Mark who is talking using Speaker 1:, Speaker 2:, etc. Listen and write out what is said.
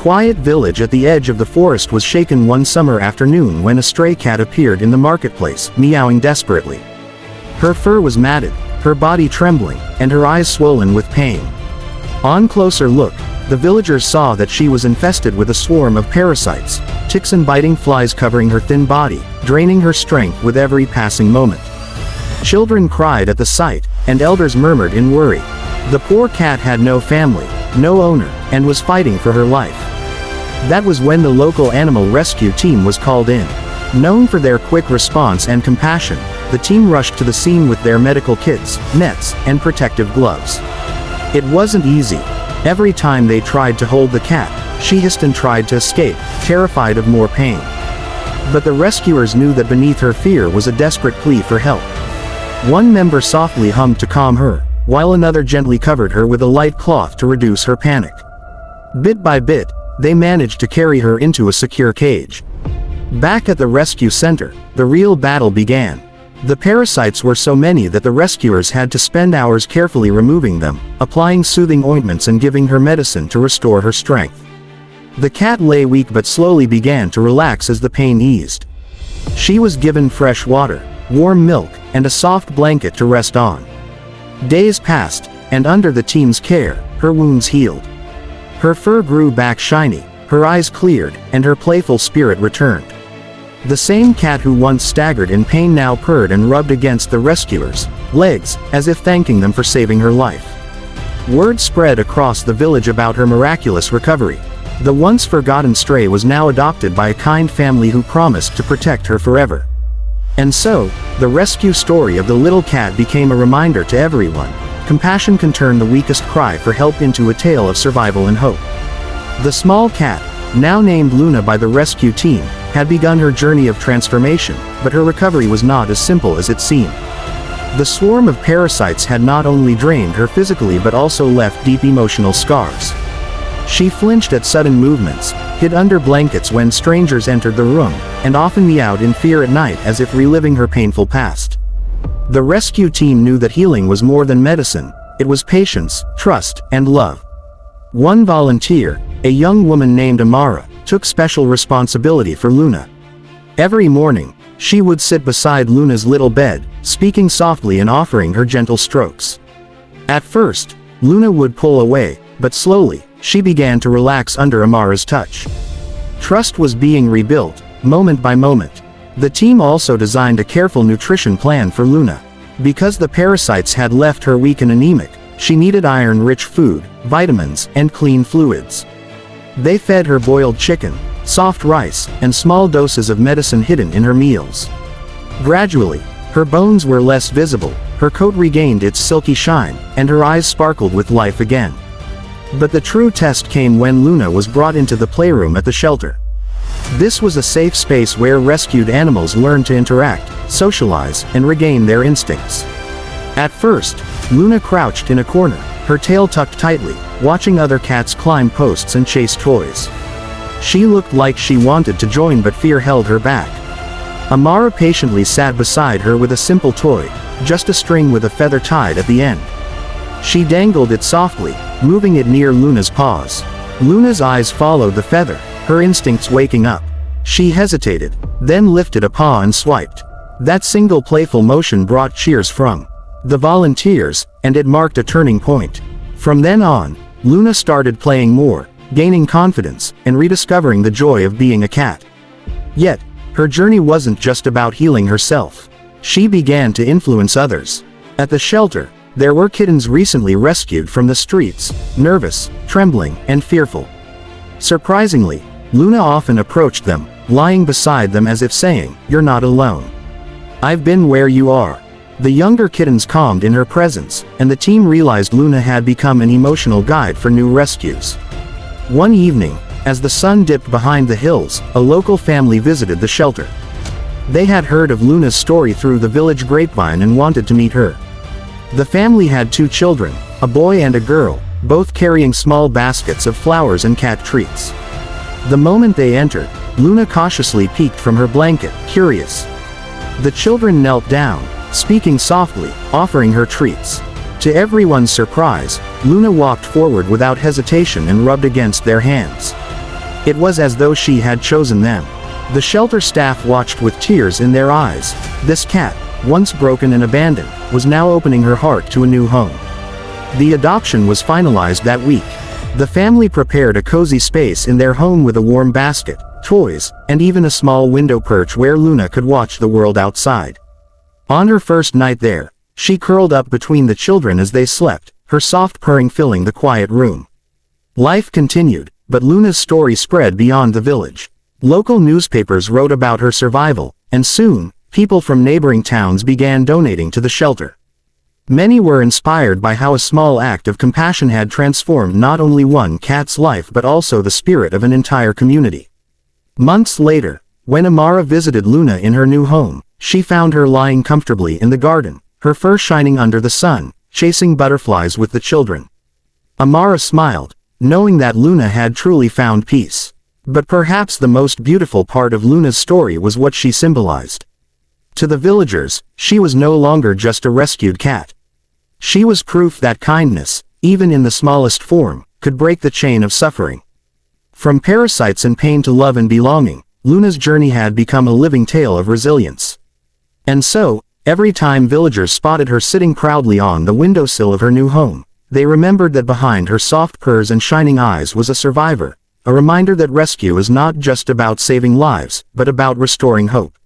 Speaker 1: quiet village at the edge of the forest was shaken one summer afternoon when a stray cat appeared in the marketplace, meowing desperately. Her fur was matted, her body trembling, and her eyes swollen with pain. On closer look, the villagers saw that she was infested with a swarm of parasites, ticks and biting flies covering her thin body, draining her strength with every passing moment. Children cried at the sight, and elders murmured in worry. The poor cat had no family, no owner, and was fighting for her life. That was when the local animal rescue team was called in. Known for their quick response and compassion, the team rushed to the scene with their medical kits, nets, and protective gloves. It wasn't easy. Every time they tried to hold the cat, she hissed and tried to escape, terrified of more pain. But the rescuers knew that beneath her fear was a desperate plea for help. One member softly hummed to calm her, while another gently covered her with a light cloth to reduce her panic. Bit by bit, they managed to carry her into a secure cage. Back at the rescue center, the real battle began. The parasites were so many that the rescuers had to spend hours carefully removing them, applying soothing ointments and giving her medicine to restore her strength. The cat lay weak but slowly began to relax as the pain eased. She was given fresh water, warm milk, and a soft blanket to rest on. Days passed, and under the team's care, her wounds healed. Her fur grew back shiny, her eyes cleared, and her playful spirit returned. The same cat who once staggered in pain now purred and rubbed against the rescuers' legs, as if thanking them for saving her life. Word spread across the village about her miraculous recovery. The once forgotten stray was now adopted by a kind family who promised to protect her forever. And so, the rescue story of the little cat became a reminder to everyone. Compassion can turn the weakest cry for help into a tale of survival and hope. The small cat, now named Luna by the rescue team, had begun her journey of transformation, but her recovery was not as simple as it seemed. The swarm of parasites had not only drained her physically but also left deep emotional scars. She flinched at sudden movements, hid under blankets when strangers entered the room, and often meowed in fear at night as if reliving her painful past. The rescue team knew that healing was more than medicine, it was patience, trust, and love. One volunteer, a young woman named Amara, took special responsibility for Luna. Every morning, she would sit beside Luna's little bed, speaking softly and offering her gentle strokes. At first, Luna would pull away, but slowly, she began to relax under Amara's touch. Trust was being rebuilt, moment by moment. The team also designed a careful nutrition plan for Luna. Because the parasites had left her weak and anemic, she needed iron-rich food, vitamins, and clean fluids. They fed her boiled chicken, soft rice, and small doses of medicine hidden in her meals. Gradually, her bones were less visible, her coat regained its silky shine, and her eyes sparkled with life again. But the true test came when Luna was brought into the playroom at the shelter. This was a safe space where rescued animals learned to interact, socialize, and regain their instincts. At first, Luna crouched in a corner, her tail tucked tightly, watching other cats climb posts and chase toys. She looked like she wanted to join but fear held her back. Amara patiently sat beside her with a simple toy, just a string with a feather tied at the end. She dangled it softly, moving it near Luna's paws. Luna's eyes followed the feather, her instincts waking up. She hesitated, then lifted a paw and swiped. That single playful motion brought cheers from the volunteers, and it marked a turning point. From then on, Luna started playing more, gaining confidence, and rediscovering the joy of being a cat. Yet, her journey wasn't just about healing herself. She began to influence others. At the shelter, there were kittens recently rescued from the streets, nervous, trembling, and fearful. Surprisingly, Luna often approached them, lying beside them as if saying, "You're not alone. I've been where you are." The younger kittens calmed in her presence, and the team realized Luna had become an emotional guide for new rescues. One evening, as the sun dipped behind the hills, a local family visited the shelter. They had heard of Luna's story through the village grapevine and wanted to meet her. The family had 2 children, a boy and a girl, both carrying small baskets of flowers and cat treats. The moment they entered, Luna cautiously peeked from her blanket, curious. The children knelt down, speaking softly, offering her treats. To everyone's surprise, Luna walked forward without hesitation and rubbed against their hands. It was as though she had chosen them. The shelter staff watched with tears in their eyes. This cat, once broken and abandoned, was now opening her heart to a new home. The adoption was finalized that week. The family prepared a cozy space in their home with a warm basket, toys, and even a small window perch where Luna could watch the world outside. On her first night there, she curled up between the children as they slept, her soft purring filling the quiet room. Life continued, but Luna's story spread beyond the village. Local newspapers wrote about her survival, and soon, people from neighboring towns began donating to the shelter. Many were inspired by how a small act of compassion had transformed not only one cat's life but also the spirit of an entire community. Months later, when Amara visited Luna in her new home, she found her lying comfortably in the garden, her fur shining under the sun, chasing butterflies with the children. Amara smiled, knowing that Luna had truly found peace. But perhaps the most beautiful part of Luna's story was what she symbolized. To the villagers, she was no longer just a rescued cat. She was proof that kindness, even in the smallest form, could break the chain of suffering. From parasites and pain to love and belonging, Luna's journey had become a living tale of resilience. And so, every time villagers spotted her sitting proudly on the windowsill of her new home, they remembered that behind her soft purrs and shining eyes was a survivor, a reminder that rescue is not just about saving lives, but about restoring hope.